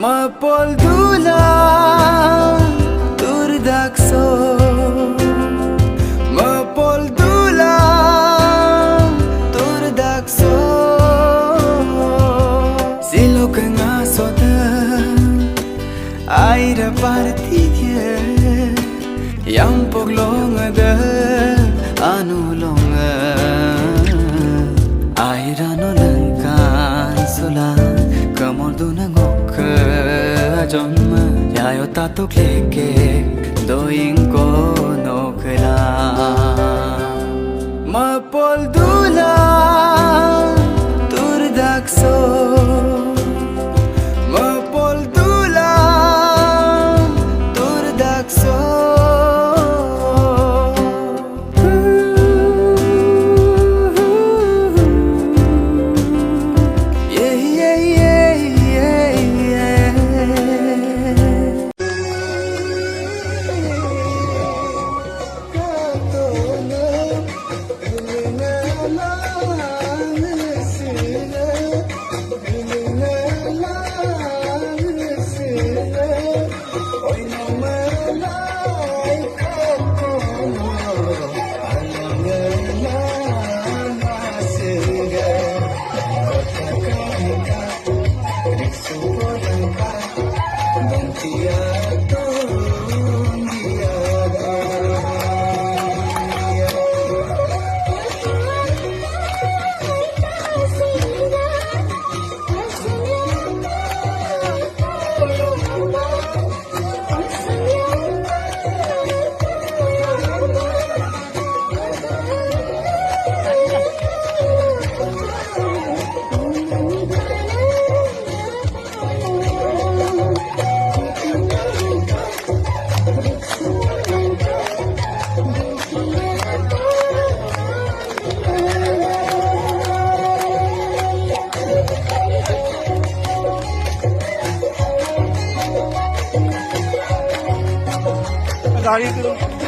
Mapoldulang turdakso, mapoldulang turdakso. Silo ka nga soda, ay da partidye, yang poglonga da anulonga, ay da no langkan sulang. Kamordunang Jomma yayo tato kleke doing ko no kala Mapoldula turdakso Mapoldula turdakso गाड़ी